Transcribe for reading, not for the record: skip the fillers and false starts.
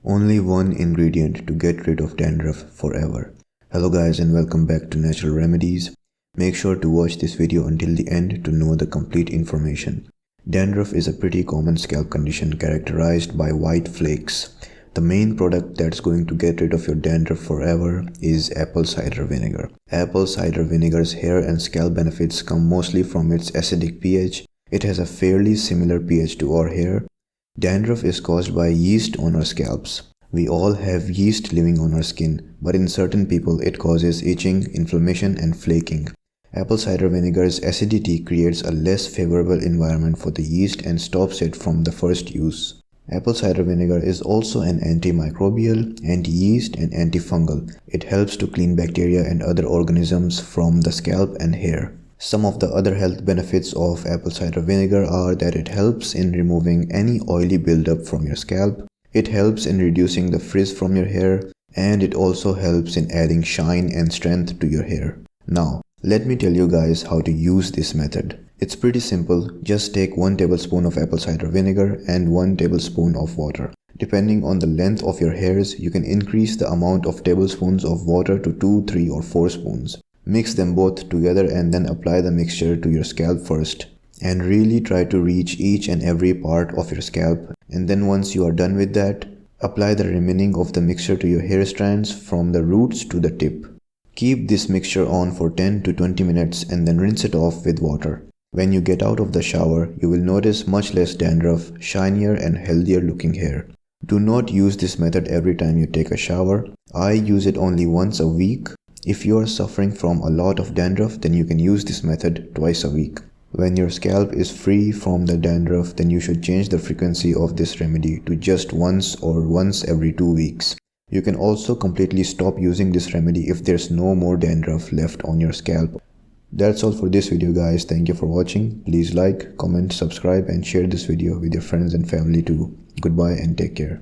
Only one ingredient to get rid of dandruff forever. Hello guys and welcome back to Natural Remedies. Make sure to watch this video until the end to know the complete information. Dandruff is a pretty common scalp condition characterized by white flakes. The main product that's going to get rid of your dandruff forever is apple cider vinegar. Apple cider vinegar's hair and scalp benefits come mostly from its acidic pH. It has a fairly similar pH to our hair. Dandruff is caused by yeast on our scalps. We all have yeast living on our skin, but in certain people it causes itching, inflammation and flaking. Apple cider vinegar's acidity creates a less favorable environment for the yeast and stops it from the first use. Apple cider vinegar is also an antimicrobial, anti-yeast and antifungal. It helps to clean bacteria and other organisms from the scalp and hair. Some of the other health benefits of apple cider vinegar are that it helps in removing any oily buildup from your scalp, it helps in reducing the frizz from your hair, and it also helps in adding shine and strength to your hair. Now, let me tell you guys how to use this method. It's pretty simple, just take 1 tablespoon of apple cider vinegar and 1 tablespoon of water. Depending on the length of your hairs, you can increase the amount of tablespoons of water to 2, 3 or 4 spoons. Mix them both together and then apply the mixture to your scalp first. And really try to reach each and every part of your scalp. And then once you are done with that, apply the remaining of the mixture to your hair strands from the roots to the tip. Keep this mixture on for 10 to 20 minutes and then rinse it off with water. When you get out of the shower, you will notice much less dandruff, shinier and healthier looking hair. Do not use this method every time you take a shower. I use it only once a week. If you are suffering from a lot of dandruff, then you can use this method twice a week. When your scalp is free from the dandruff, then you should change the frequency of this remedy to just once or once every 2 weeks. You can also completely stop using this remedy if there's no more dandruff left on your scalp. That's all for this video guys. Thank you for watching. Please like, comment, subscribe and share this video with your friends and family too. Goodbye and take care.